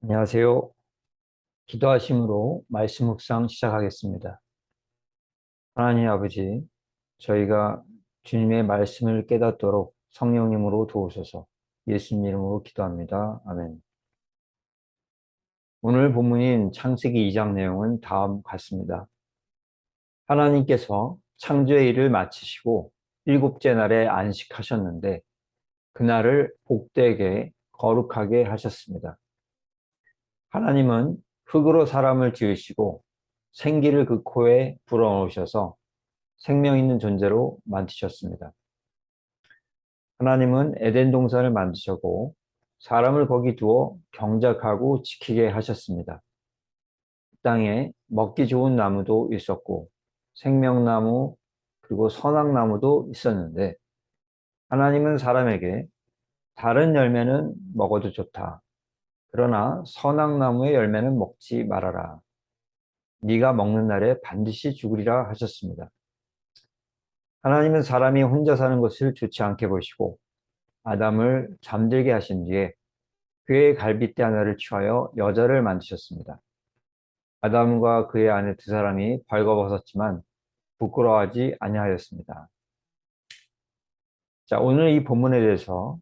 안녕하세요. 기도하심으로 말씀 묵상 시작하겠습니다. 하나님 아버지, 저희가 주님의 말씀을 깨닫도록 성령님으로 도우소서. 예수님 이름으로 기도합니다. 아멘. 오늘 본문인 창세기 2장 내용은 다음 같습니다. 하나님께서 창조의 일을 마치시고 일곱째 날에 안식하셨는데 그날을 복되게 거룩하게 하셨습니다. 하나님은 흙으로 사람을 지으시고 생기를 그 코에 불어넣으셔서 생명 있는 존재로 만드셨습니다. 하나님은 에덴 동산을 만드셨고 사람을 거기 두어 경작하고 지키게 하셨습니다. 땅에 먹기 좋은 나무도 있었고 생명나무 그리고 선악나무도 있었는데 하나님은 사람에게 다른 열매는 먹어도 좋다. 그러나 선악나무의 열매는 먹지 말아라. 네가 먹는 날에 반드시 죽으리라 하셨습니다. 하나님은 사람이 혼자 사는 것을 좋지 않게 보시고 아담을 잠들게 하신 뒤에 그의 갈빗대 하나를 취하여 여자를 만드셨습니다. 아담과 그의 아내 두 사람이 벌거벗었지만 부끄러워하지 아니하였습니다. 자, 오늘 이 본문에 대해서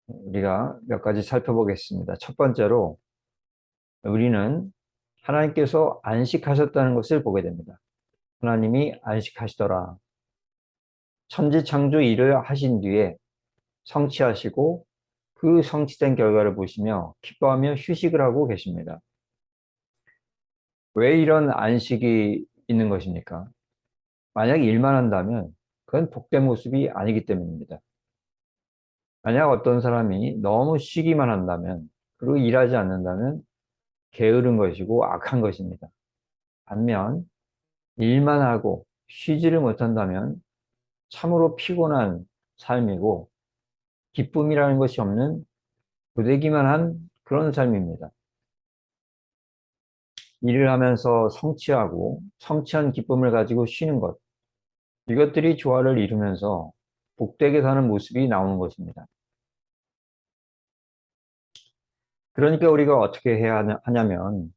우리가 몇 가지 살펴보겠습니다. 첫 번째로 우리는 하나님께서 안식하셨다는 것을 보게 됩니다. 하나님이 안식하시더라. 천지창조 일을 하신 뒤에 성취하시고 그 성취된 결과를 보시며 기뻐하며 휴식을 하고 계십니다. 왜 이런 안식이 있는 것입니까? 만약 일만 한다면 그건 복된 모습이 아니기 때문입니다. 만약 어떤 사람이 너무 쉬기만 한다면 그리고 일하지 않는다면 게으른 것이고 악한 것입니다. 반면 일만 하고 쉬지를 못한다면 참으로 피곤한 삶이고 기쁨이라는 것이 없는 고되기만 한 그런 삶입니다. 일을 하면서 성취하고 성취한 기쁨을 가지고 쉬는 것, 이것들이 조화를 이루면서 복되게 사는 모습이 나오는 것입니다. 그러니까 우리가 어떻게 해야 하냐면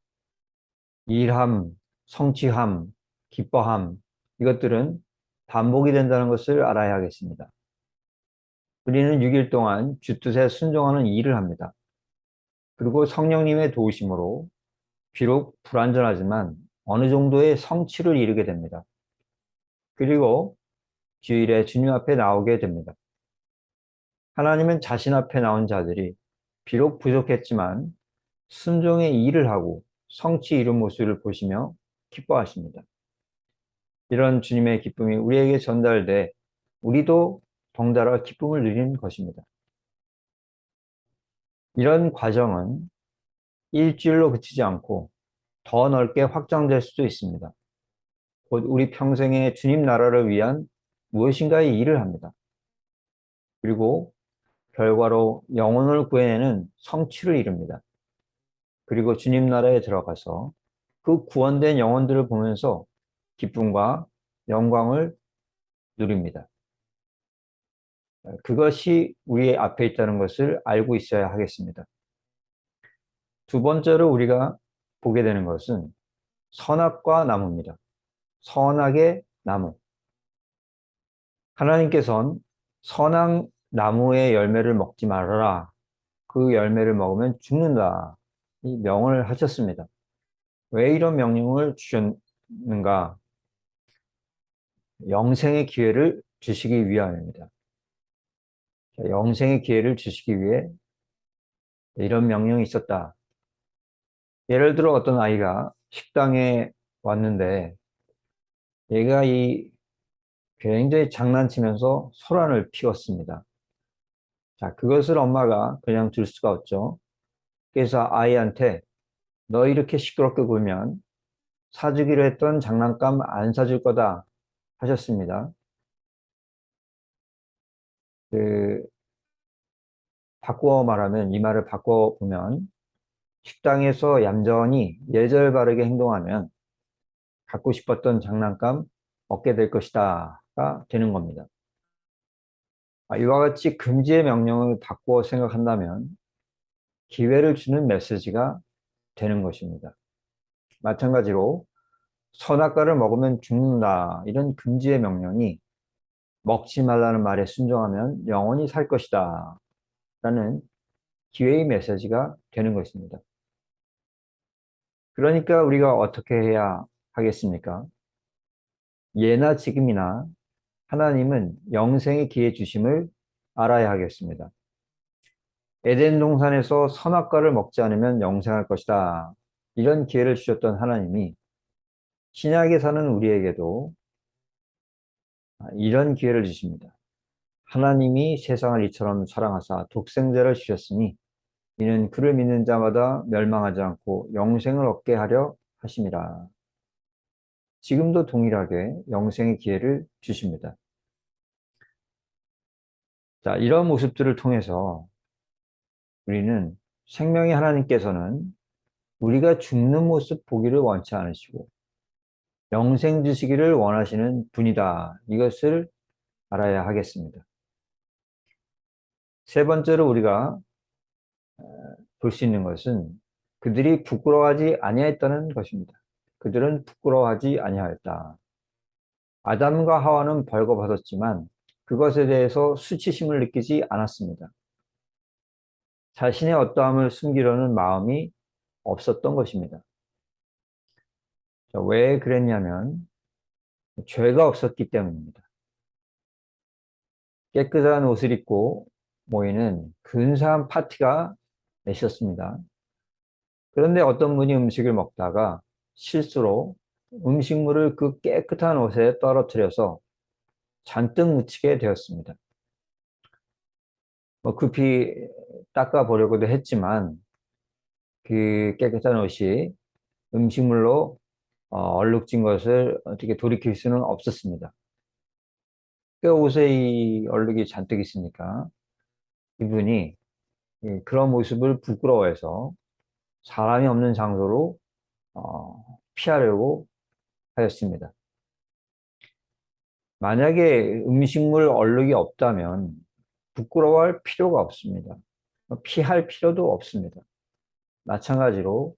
일함, 성취함, 기뻐함, 이것들은 반복이 된다는 것을 알아야 하겠습니다. 우리는 6일 동안 주 뜻에 순종하는 일을 합니다. 그리고 성령님의 도우심으로 비록 불완전하지만 어느 정도의 성취를 이루게 됩니다. 그리고 주일에 주님 앞에 나오게 됩니다. 하나님은 자신 앞에 나온 자들이 비록 부족했지만 순종의 일을 하고 성취 이룬 모습을 보시며 기뻐하십니다. 이런 주님의 기쁨이 우리에게 전달돼 우리도 덩달아 기쁨을 누리는 것입니다. 이런 과정은 일주일로 그치지 않고 더 넓게 확장될 수도 있습니다. 곧 우리 평생에 주님 나라를 위한 무엇인가의 일을 합니다. 그리고 결과로 영혼을 구해내는 성취를 이룹니다. 그리고 주님 나라에 들어가서 그 구원된 영혼들을 보면서 기쁨과 영광을 누립니다. 그것이 우리 앞에 있다는 것을 알고 있어야 하겠습니다. 두 번째로 우리가 보게 되는 것은 선악과 나무입니다. 선악의 나무. 하나님께서는 선악 나무의 열매를 먹지 말아라. 그 열매를 먹으면 죽는다. 이 명을 하셨습니다. 왜 이런 명령을 주셨는가? 영생의 기회를 주시기 위함입니다. 영생의 기회를 주시기 위해 이런 명령이 있었다. 예를 들어 어떤 아이가 식당에 왔는데 얘가 이 굉장히 장난치면서 소란을 피웠습니다. 자, 그것을 엄마가 그냥 둘 수가 없죠. 그래서 아이한테 너 이렇게 시끄럽게 굴면 사주기로 했던 장난감 안 사줄 거다 하셨습니다. 그 바꾸어 말하면 이 말을 바꿔 보면 식당에서 얌전히 예절 바르게 행동하면 갖고 싶었던 장난감 얻게 될 것이다가 되는 겁니다. 이와 같이 금지의 명령을 바꾸어 생각한다면 기회를 주는 메시지가 되는 것입니다. 마찬가지로 선악과를 먹으면 죽는다. 이런 금지의 명령이 먹지 말라는 말에 순종하면 영원히 살 것이다. 라는 기회의 메시지가 되는 것입니다. 그러니까 우리가 어떻게 해야 하겠습니까? 예나 지금이나 하나님은 영생의 기회 주심을 알아야 하겠습니다. 에덴 동산에서 선악과를 먹지 않으면 영생할 것이다. 이런 기회를 주셨던 하나님이 신약에 사는 우리에게도 이런 기회를 주십니다. 하나님이 세상을 이처럼 사랑하사 독생자를 주셨으니 이는 그를 믿는 자마다 멸망하지 않고 영생을 얻게 하려 하심이라. 지금도 동일하게 영생의 기회를 주십니다. 자, 이런 모습들을 통해서 우리는 생명의 하나님께서는 우리가 죽는 모습 보기를 원치 않으시고 영생 주시기를 원하시는 분이다. 이것을 알아야 하겠습니다. 세 번째로 우리가 볼 수 있는 것은 그들이 부끄러워하지 아니하였다는 것입니다. 그들은 부끄러워하지 아니하였다. 아담과 하와는 벌거벗었지만 그것에 대해서 수치심을 느끼지 않았습니다. 자신의 어떠함을 숨기려는 마음이 없었던 것입니다. 왜 그랬냐면 죄가 없었기 때문입니다. 깨끗한 옷을 입고 모이는 근사한 파티가 있었습니다. 그런데 어떤 분이 음식을 먹다가 실수로 음식물을 그 깨끗한 옷에 떨어뜨려서 잔뜩 묻히게 되었습니다. 급히 닦아보려고도 했지만 그 깨끗한 옷이 음식물로 얼룩진 것을 어떻게 돌이킬 수는 없었습니다. 그 옷에 이 얼룩이 잔뜩 있으니까 이분이 그런 모습을 부끄러워해서 사람이 없는 장소로 피하려고 하였습니다. 만약에 음식물 얼룩이 없다면 부끄러워할 필요가 없습니다. 피할 필요도 없습니다. 마찬가지로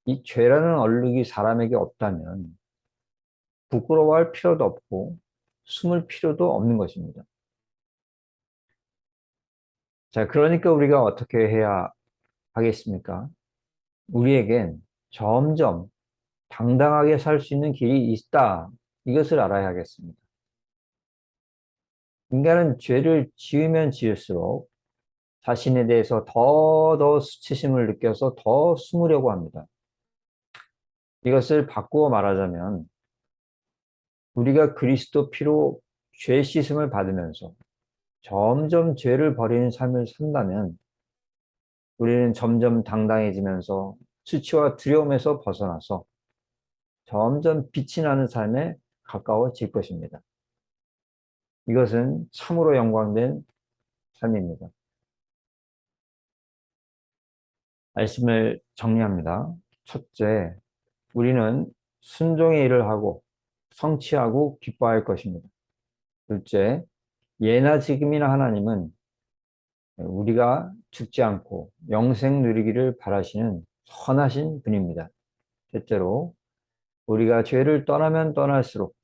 이 죄라는 얼룩이 사람에게 없다면 부끄러워할 필요도 없고 숨을 필요도 없는 것입니다. 자, 그러니까 우리가 어떻게 해야 하겠습니까? 우리에겐 점점 당당하게 살 수 있는 길이 있다. 이것을 알아야 하겠습니다. 인간은 죄를 지으면 지을수록 자신에 대해서 더 수치심을 느껴서 더 숨으려고 합니다. 이것을 바꾸어 말하자면 우리가 그리스도 피로 죄 씻음을 받으면서 점점 죄를 버리는 삶을 산다면 우리는 점점 당당해지면서 수치와 두려움에서 벗어나서 점점 빛이 나는 삶에 가까워질 것입니다. 이것은 참으로 영광된 삶입니다. 말씀을 정리합니다. 첫째, 우리는 순종의 일을 하고 성취하고 기뻐할 것입니다. 둘째, 예나 지금이나 하나님은 우리가 죽지 않고 영생 누리기를 바라시는 선하신 분입니다. 셋째로, 우리가 죄를 떠나면 떠날수록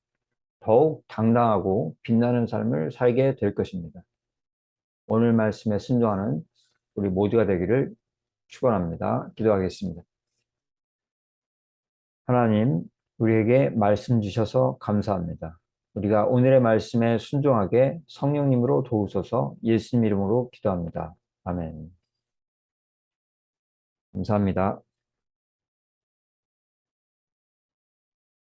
더욱 당당하고 빛나는 삶을 살게 될 것입니다. 오늘 말씀에 순종하는 우리 모두가 되기를 축원합니다. 기도하겠습니다. 하나님, 우리에게 말씀 주셔서 감사합니다. 우리가 오늘의 말씀에 순종하게 성령님으로 도우소서. 예수님 이름으로 기도합니다. 아멘. 감사합니다.